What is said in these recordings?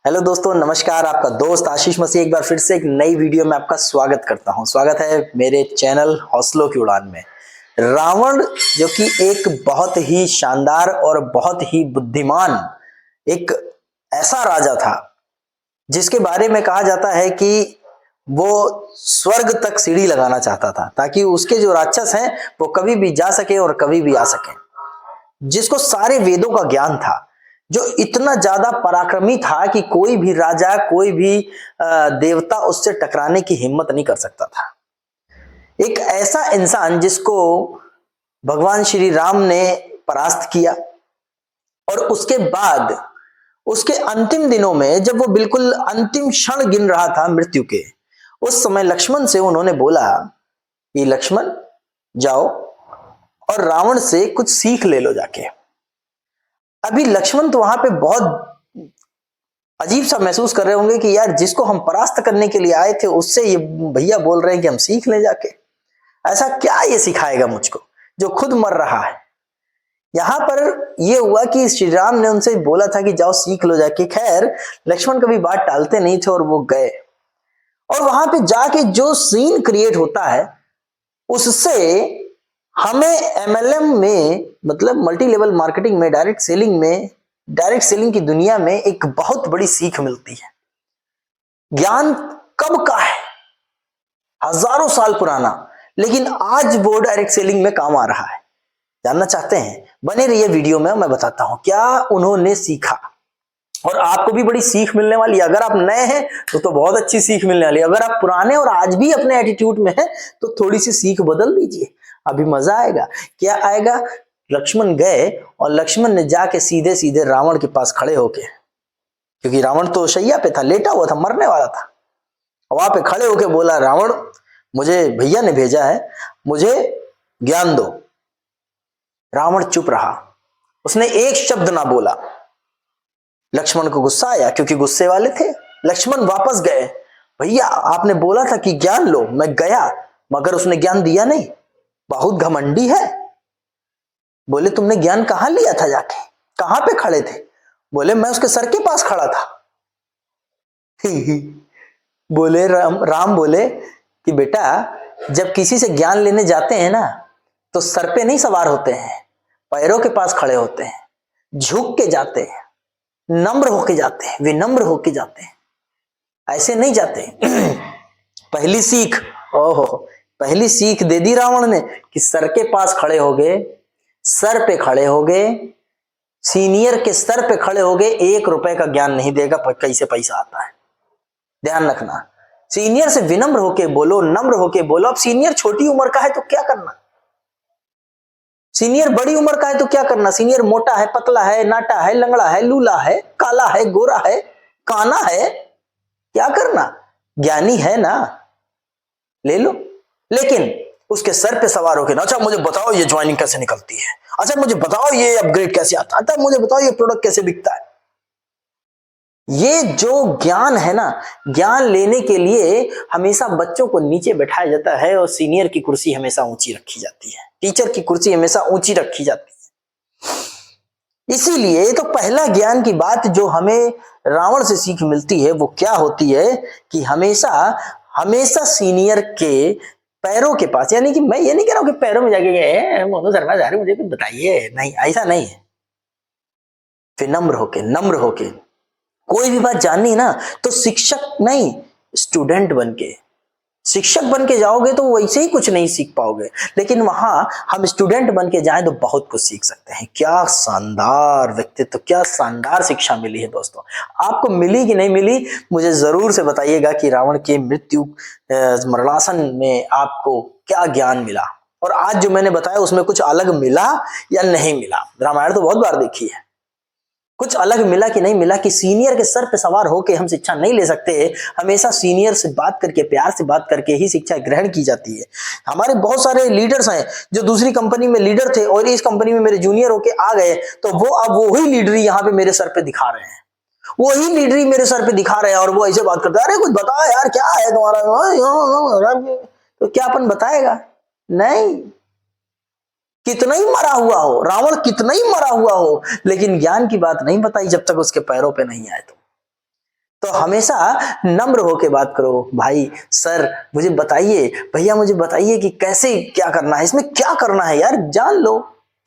Hello दोस्तों, नमस्कार। आपका दोस्त आशीष मसीह एक बार फिर से एक नई वीडियो में आपका स्वागत करता हूं। स्वागत है मेरे चैनल हौसलों की उड़ान में। रावण जो कि एक बहुत ही शानदार और बहुत ही बुद्धिमान एक ऐसा राजा था जिसके बारे में कहा जाता है कि वो स्वर्ग तक सीढ़ी लगाना चाहता था ताकि उसके जो राक्षस हैं वो कभी भी जा सके और कभी भी आ सके। जिसको सारे वेदों का ज्ञान था, जो इतना ज्यादा पराक्रमी था कि कोई भी राजा, कोई भी देवता उससे टकराने की हिम्मत नहीं कर सकता था। एक ऐसा इंसान जिसको भगवान श्री राम ने परास्त किया और उसके बाद उसके अंतिम दिनों में जब वो बिल्कुल अंतिम क्षण गिन रहा था मृत्यु के, उस समय लक्ष्मण से उन्होंने बोला कि लक्ष्मण जाओ और रावण से कुछ सीख ले लो जाके। अभी लक्ष्मण तो वहां पे बहुत अजीब सा महसूस कर रहे होंगे कि यार जिसको हम परास्त करने के लिए आए थे उससे ये भैया बोल रहे हैं कि हम सीख ले जाके। ऐसा क्या ये सिखाएगा मुझको जो खुद मर रहा है। यहां पर ये हुआ कि श्री राम ने उनसे बोला था कि जाओ सीख लो जाके। खैर, लक्ष्मण कभी बात टालते नहीं थे और वो गए, और वहां पे जाके जो सीन क्रिएट होता है उससे हमें एमएलएम में, मतलब मल्टी लेवल मार्केटिंग में, डायरेक्ट सेलिंग की दुनिया में एक बहुत बड़ी सीख मिलती है। ज्ञान कब का है, हजारों साल पुराना, लेकिन आज वो डायरेक्ट सेलिंग में काम आ रहा है। जानना चाहते हैं? बने रहिए वीडियो में, मैं बताता हूं क्या उन्होंने सीखा और आपको भी बड़ी सीख मिलने वाली है। अगर आप नए हैं तो बहुत अच्छी सीख मिलने वाली है। अगर आप पुराने और आज भी अपने एटीट्यूड में हैं तो थोड़ी सी सीख बदल दीजिए, अभी मजा आएगा। क्या आएगा? लक्ष्मण गए और लक्ष्मण ने जाके सीधे सीधे रावण के पास खड़े होके, क्योंकि रावण तो शैया पे था, लेटा हुआ था, मरने वाला था, वहां पे खड़े होके बोला, रावण मुझे भैया ने भेजा है, मुझे ज्ञान दो। रावण चुप रहा, उसने एक शब्द ना बोला। लक्ष्मण को गुस्सा आया क्योंकि गुस्से वाले थे। लक्ष्मण वापस गए, भैया आपने बोला था कि ज्ञान लो, मैं गया मगर उसने ज्ञान दिया नहीं, बहुत घमंडी है। बोले तुमने ज्ञान कहां लिया था जाके, कहां पे खड़े थे? बोले मैं उसके सर के पास खड़ा था। बोले राम बोले कि बेटा जब किसी से ज्ञान लेने जाते हैं ना तो सर पे नहीं सवार होते हैं, पैरों के पास खड़े होते हैं, झुक के जाते हैं, नम्र होके जाते हैं, विनम्र होके जाते हैं, ऐसे नहीं जाते। पहली सीख, ओहो, पहली सीख दे दी रावण ने कि सर के पास खड़े हो गए, सर पे खड़े हो गए, सीनियर के सर पे खड़े हो गए। 1 रुपए का ज्ञान नहीं देगा, कैसे पैसा आता है, ध्यान रखना। सीनियर से विनम्र होके बोलो, नम्र होके बोलो। अब सीनियर छोटी उम्र का है तो क्या करना, सीनियर बड़ी उम्र का है तो क्या करना। सीनियर मोटा है, पतला है, नाटा है, लंगड़ा है, लूला है, काला है, गोरा है, काना है, क्या करना, ज्ञानी है ना, ले लो। लेकिन उसके सर पे सवार होके, अच्छा मुझे बताओ ये ज्वाइनिंग कैसे निकलती है, अच्छा मुझे बताओ ये अपग्रेड कैसे आता है, मुझे बताओ ये प्रोडक्ट कैसे बिकता है। ये जो ज्ञान है ना, ज्ञान लेने के लिए हमेशा बच्चों को नीचे बैठाया जाता है और सीनियर की कुर्सी हमेशा ऊंची रखी जाती है, टीचर की कुर्सी हमेशा ऊंची रखी जाती है। इसीलिए तो पहला ज्ञान की बात जो हमें रावण से सीख मिलती है वो क्या होती है कि हमेशा हमेशा सीनियर के पैरों के पास, यानी कि मैं ये नहीं कह रहा हूं कि पैरों में जाके गए मोनू शर्मा जा रहे मुझे कुछ बताइए, नहीं, ऐसा नहीं है। विनम्र होके, नम्र होके, कोई भी बात जाननी है ना तो शिक्षक नहीं, स्टूडेंट बन के, शिक्षक बन के जाओगे तो वैसे ही कुछ नहीं सीख पाओगे, लेकिन वहां हम स्टूडेंट बन के जाएं तो बहुत कुछ सीख सकते हैं। क्या शानदार व्यक्तित्व, क्या शानदार शिक्षा मिली है दोस्तों। आपको मिली कि नहीं मिली मुझे जरूर से बताइएगा कि रावण के मृत्यु मरणासन में आपको क्या ज्ञान मिला, और आज जो मैंने बताया उसमें कुछ अलग मिला या नहीं मिला। रामायण तो बहुत बार देखी है, कुछ अलग मिला कि नहीं मिला, कि सीनियर के सर पे सवार होके हम शिक्षा नहीं ले सकते। हमेशा सीनियर से बात करके, प्यार से बात करके ही शिक्षा ग्रहण की जाती है। हमारे बहुत सारे लीडर्स हैं जो दूसरी कंपनी में लीडर थे और इस कंपनी में मेरे जूनियर होके आ गए, तो वो अब वही लीडरी यहाँ पे मेरे सर पे दिखा रहे हैं, वही लीडरी मेरे सर पे दिखा रहे हैं, और वो ऐसे बात करते हैं, अरे कुछ बताओ यार क्या है तुम्हारा, तो क्या अपन बताएगा? नहीं, कितना ही मरा हुआ हो रावण, कितना ही मरा हुआ हो, लेकिन ज्ञान की बात नहीं बताई जब तक उसके पैरों पे नहीं आए। तो तो हमेशा नम्र होके बात करो। भाई सर मुझे बताइए, भैया मुझे बताइए कि कैसे क्या करना है, इसमें क्या करना है यार, जान लो।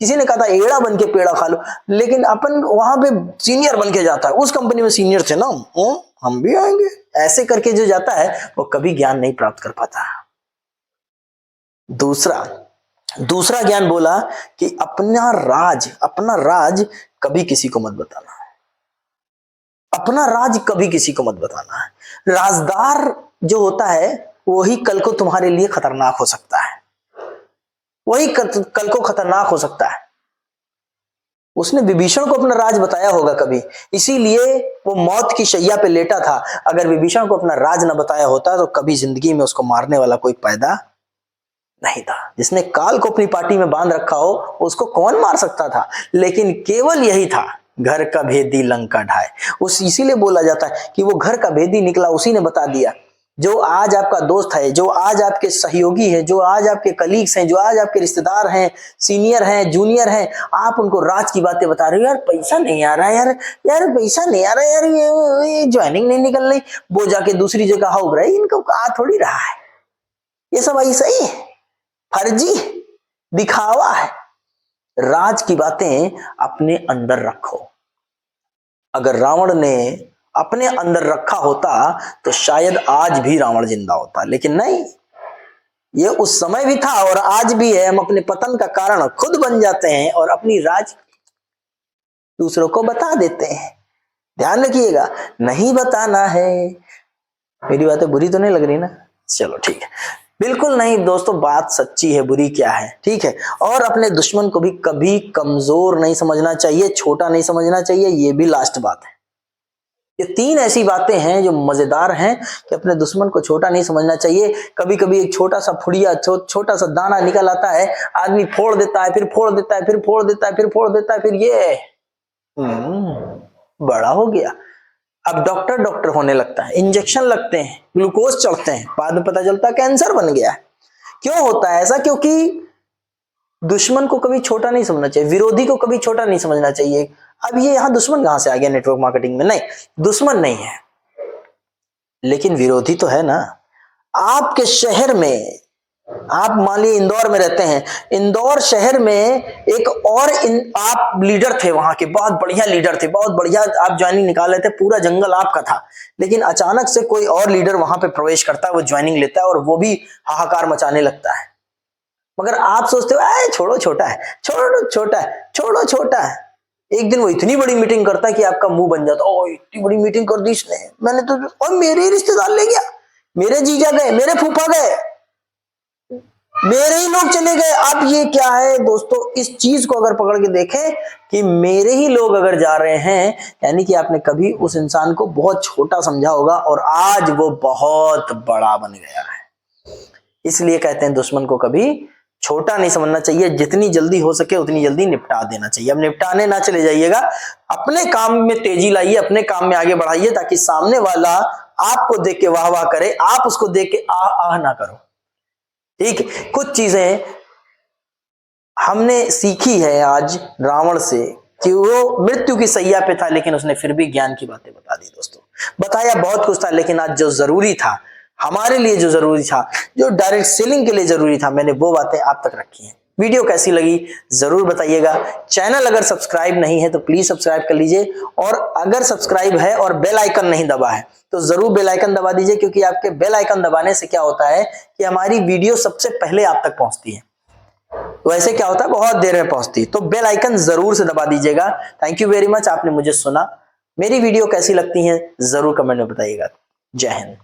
किसी ने कहा था एड़ा बन के पेड़ा खा लो, लेकिन अपन वहां पे सीनियर बन के जाता है, उस कंपनी में सीनियर थे ना, हम भी आएंगे, ऐसे करके जो जाता है वो कभी ज्ञान नहीं प्राप्त कर पाता। दूसरा ज्ञान बोला कि अपना राज कभी किसी को मत बताना। अपना राज कभी किसी को मत बताना है। राजदार जो होता है वही कल को तुम्हारे लिए खतरनाक हो सकता है, वही कल को खतरनाक हो सकता है। उसने विभीषण को अपना राज बताया होगा कभी, इसीलिए वो मौत की शैया पे लेटा था। अगर विभीषण को अपना राज न बताया होता तो कभी जिंदगी में उसको मारने वाला कोई पैदा नहीं था। जिसने काल को अपनी पार्टी में बांध रखा हो उसको कौन मार सकता था, लेकिन केवल यही था, घर का भेदी लंका ढाए। उस इसीलिए बोला जाता है कि वो घर का भेदी निकला, उसी ने बता दिया। जो आज आपका दोस्त है, जो आज आपके सहयोगी है, जो आज आपके कलीग्स हैं, जो आज आपके रिश्तेदार हैं, सीनियर हैं, जूनियर हैं, आप उनको राज की बातें बता रहे हो। यार पैसा नहीं आ रहा यार, यार पैसा नहीं आ रहा यार, ये ज्वाइनिंग नहीं निकल रही, वो जाके दूसरी जगह हाउ रहा है, इनको आ थोड़ी रहा है, ये सब ऐसा ही है, फर्जी दिखावा है। राज की बातें अपने अंदर रखो। अगर रावण ने अपने अंदर रखा होता तो शायद आज भी रावण जिंदा होता, लेकिन नहीं, ये उस समय भी था और आज भी है। हम अपने पतन का कारण खुद बन जाते हैं और अपनी राज दूसरों को बता देते हैं। ध्यान रखिएगा, नहीं बताना है। मेरी बातें बुरी तो नहीं लग रही ना? चलो ठीक है, बिल्कुल नहीं दोस्तों, बात सच्ची है, बुरी क्या है, ठीक है। और अपने दुश्मन को भी कभी कमजोर नहीं समझना चाहिए, छोटा नहीं समझना चाहिए, ये भी लास्ट बात है। ये 3 ऐसी बातें हैं जो मजेदार हैं कि अपने दुश्मन को छोटा नहीं समझना चाहिए। कभी कभी एक छोटा सा फुड़िया, छोटा सा दाना निकल आता है, आदमी फोड़ देता है, फिर फोड़ देता है, फिर फोड़ देता है, फिर फोड़ देता है, फिर ये बड़ा हो गया। अब डॉक्टर होने लगता है, इंजेक्शन लगते हैं, ग्लूकोज चढ़ते हैं, बाद में पता चलता है कैंसर बन गया है। क्यों होता है ऐसा? क्योंकि दुश्मन को कभी छोटा नहीं समझना चाहिए, विरोधी को कभी छोटा नहीं समझना चाहिए। अब ये यहां दुश्मन कहां से आ गया नेटवर्क मार्केटिंग में? नहीं, दुश्मन नहीं है, लेकिन विरोधी तो है ना। आपके शहर में, आप मान लीजिए इंदौर में रहते हैं, इंदौर शहर में एक और आप लीडर थे, वहां के बहुत बढ़िया लीडर थे, बहुत बढ़िया आप ज्वाइनिंग निकाल लेते, पूरा जंगल आपका था, लेकिन अचानक से कोई और लीडर वहां पे प्रवेश करता है, वो ज्वाइनिंग लेता है और वो भी हाहाकार मचाने लगता है। मगर आप सोचते हो छोड़ो छोटा है, छोड़ो छोटा है, छोड़ो छोटा है। एक दिन वो इतनी बड़ी मीटिंग करता है कि आपका मुंह बन जाता, ओ इतनी बड़ी मीटिंग कर दी इसने, मैंने तो, और मेरे ही रिश्तेदार ले गया, मेरे जीजा गए, मेरे फूफा गए, मेरे ही लोग चले गए। अब ये क्या है दोस्तों? इस चीज को अगर पकड़ के देखें कि मेरे ही लोग अगर जा रहे हैं, यानी कि आपने कभी उस इंसान को बहुत छोटा समझा होगा और आज वो बहुत बड़ा बन गया है। इसलिए कहते हैं दुश्मन को कभी छोटा नहीं समझना चाहिए, जितनी जल्दी हो सके उतनी जल्दी निपटा देना चाहिए। अब निपटाने ना चले जाइएगा, अपने काम में तेजी लाइए, अपने काम में आगे बढ़ाइए, ताकि सामने वाला आपको देख के वाह वाह करे, आप उसको देख के आह ना करो। ठीक है, कुछ चीजें हमने सीखी है आज रावण से कि वो मृत्यु की सैया पे था, लेकिन उसने फिर भी ज्ञान की बातें बता दी दोस्तों। बताया बहुत कुछ था, लेकिन आज जो जरूरी था हमारे लिए, जो जरूरी था, जो डायरेक्ट सेलिंग के लिए जरूरी था, मैंने वो बातें आप तक रखी हैं। वीडियो कैसी लगी जरूर बताइएगा। चैनल अगर सब्सक्राइब नहीं है तो प्लीज सब्सक्राइब कर लीजिए, और अगर सब्सक्राइब है और बेल आइकन नहीं दबा है तो जरूर बेल आइकन दबा दीजिए, क्योंकि आपके बेल आइकन दबाने से क्या होता है कि हमारी वीडियो सबसे पहले आप तक पहुंचती है। वैसे क्या होता है, बहुत देर में पहुंचती, तो बेल आइकन जरूर से दबा दीजिएगा। थैंक यू वेरी मच, आपने मुझे सुना। मेरी वीडियो कैसी लगती है जरूर कमेंट में बताइएगा। जय हिंद।